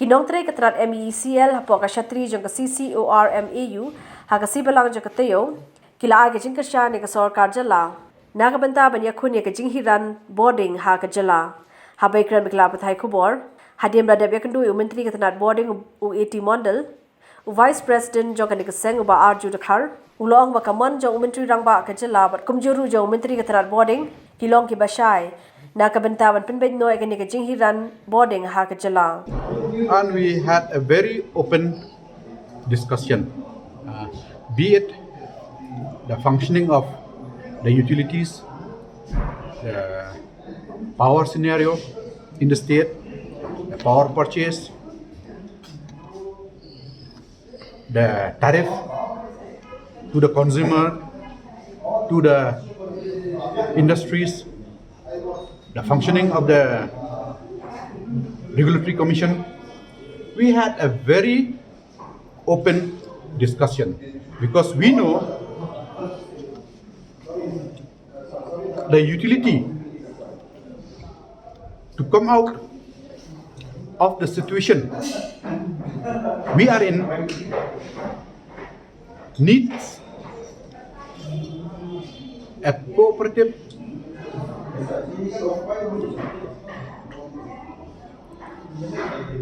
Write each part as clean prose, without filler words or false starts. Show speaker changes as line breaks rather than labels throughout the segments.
Kinong tre katrat Meecl hapo ka Shatri jong ka Ccormau ha ka sibalang jong ka Teo kila age Jingkyrshan ka Sorkar jala nagabanta ban yakun ka Jinghiran boarding ha ka jala ha baikran mikla pathai khubor hadim radab yakandu menteri katrat boarding u 80 model u vice president jong ka seng ba arju dakhar ulong ba kaman jong menteri rangba ka jala bat kumjuru jong menteri katrat boarding kilong ki bashai nakabantawan penbed no ka Jinghiran boarding ha ka jala.
And we had a very open discussion, be it the functioning of the utilities, the power scenario in the state, the power purchase, the tariff to the consumer, to the industries, the functioning of the regulatory commission. We had a very open discussion because we know the utility to come out of the situation we are in needs a cooperative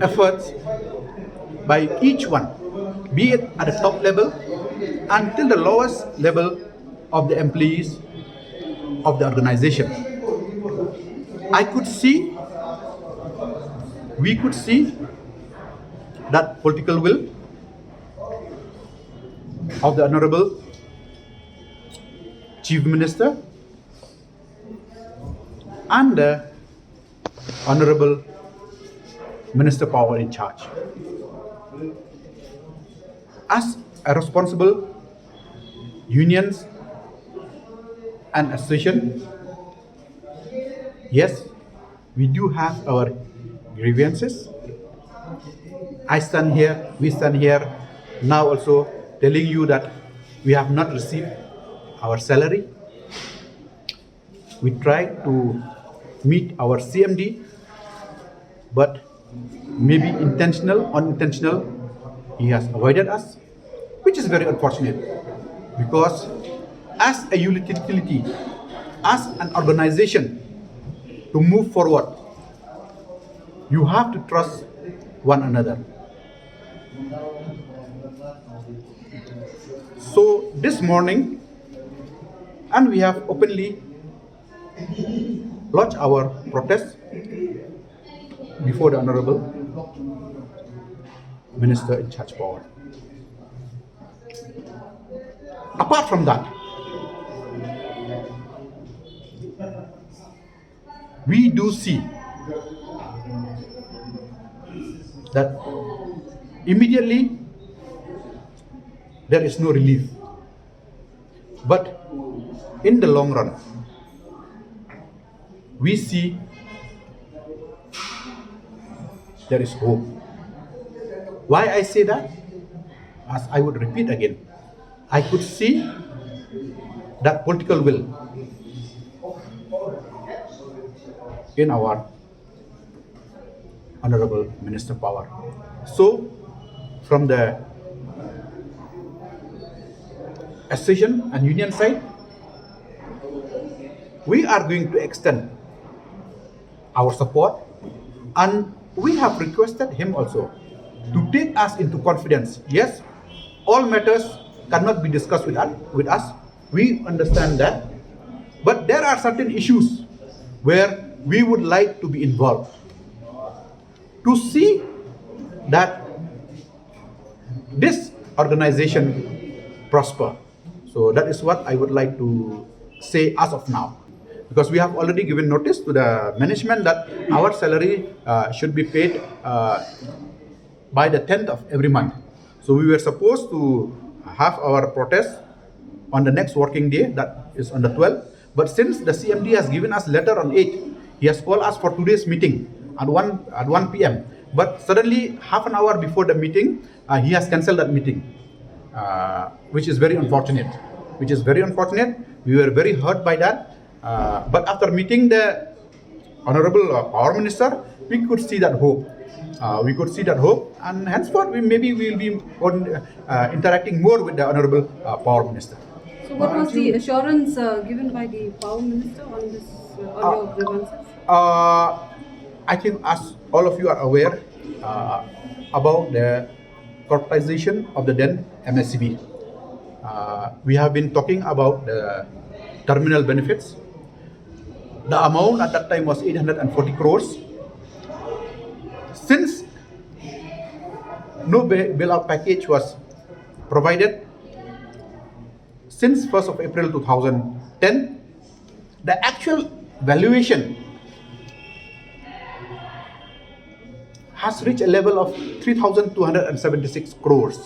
efforts by each one, be it at the top level until the lowest level of the employees of the organization. We could see that political will of the Honorable Chief Minister and the Honorable Minister Power in charge. As a responsible unions and association, yes, we do have our grievances. We stand here now also telling you that we have not received our salary. We try to meet our CMD, but maybe intentional, unintentional, he has avoided us, which is very unfortunate because as a utility, as an organization, to move forward, you have to trust one another. So this morning, and we have openly lodged our protest before the Honorable Minister in charge power. Apart from that, we do see that immediately there is no relief. But in the long run, we see there is hope. Why I say that? As I would repeat again, I could see that political will in our Honorable Minister Power. So, from the association and union side, we are going to extend our support, and we have requested him also to take us into confidence. Yes, all matters cannot be discussed with us. We understand that. But there are certain issues where we would like to be involved to see that this organization prosper. So that is what I would like to say as of now. Because we have already given notice to the management that our salary should be paid by the 10th of every month. So we were supposed to have our protest on the next working day, that is on the 12th. But since the CMD has given us letter on 8th, he has called us for today's meeting at 1 p.m. But suddenly, half an hour before the meeting, he has cancelled that meeting, which is very unfortunate. We were very hurt by that. But after meeting the Honorable Power Minister, we could see that hope. And henceforth, we will be interacting more with the Honorable Power Minister.
So, what was the assurance given by the Power Minister on this, on your grievances?
I think, as all of you are aware, about the corporatization of the then MSCB. We have been talking about the terminal benefits. The amount at that time was 840 crores. Since no bailout package was provided, since 1st of April 2010, the actual valuation has reached a level of 3,276 crores.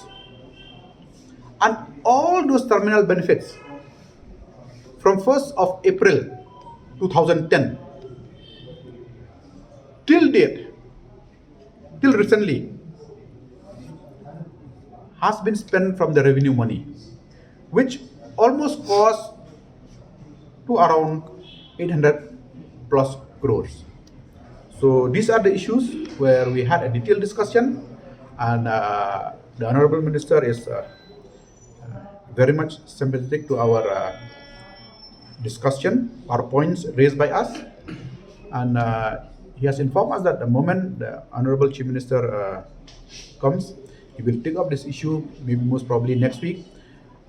And all those terminal benefits from 1st of April 2010 till date, till recently, has been spent from the revenue money, which almost cost to around 800 plus crores. So these are the issues where we had a detailed discussion, and the Honorable Minister is very much sympathetic to our discussion, our points raised by us, and he has informed us that the moment the Honorable Chief Minister comes, he will take up this issue, maybe most probably next week,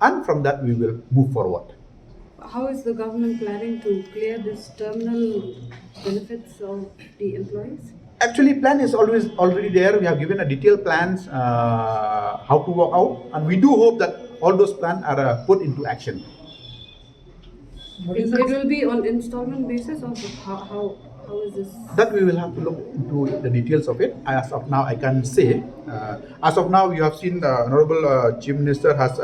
and from that we will move forward.
How is the government planning to clear this terminal benefits of the employees?
Actually, plan is always already there. We have given a detailed plans how to work out, and we do hope that all those plans are put into action.
It will be on installment basis, or how is this?
That we will have to look into the details of it. As of now, I can say. As of now, you have seen the Honorable Chief Minister has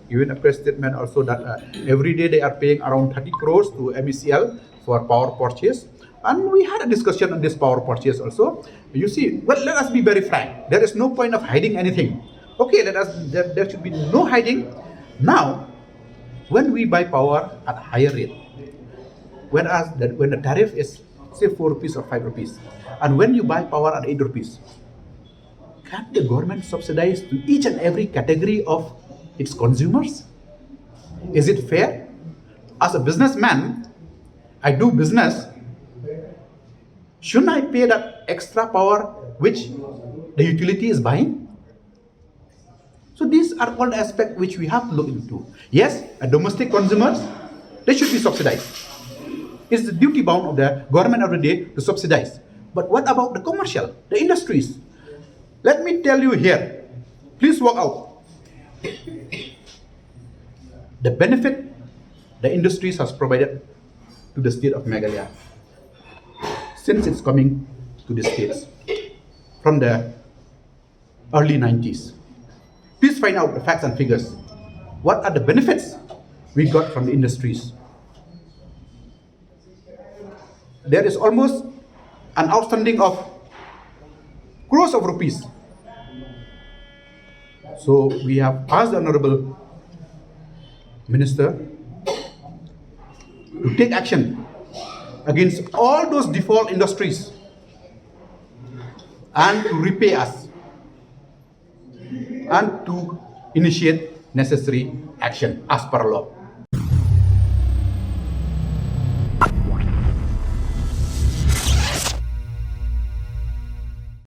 given a press statement also that every day they are paying around 30 crores to Meecl for power purchase. And we had a discussion on this power purchase also. You see, well, let us be very frank. There is no point of hiding anything. Okay, there should be no hiding. Now, when we buy power at higher rate, when the tariff is say 4 rupees or 5 rupees, and when you buy power at 8 rupees, can the government subsidize to each and every category of its consumers? Is it fair? As a businessman, I do business. Shouldn't I pay that extra power which the utility is buying? So these are all the aspects which we have to look into. Yes, domestic consumers, they should be subsidized. It's the duty bound of the government of the day to subsidize. But what about the commercial, the industries? Let me tell you here, please work out the benefit the industries has provided to the state of Meghalaya since it's coming to the states from the early 90s. Please find out the facts and figures. What are the benefits we got from the industries? There is almost an outstanding of crores of rupees. So we have asked the Honorable Minister to take action against all those default industries and to repay us and to initiate necessary action as per law.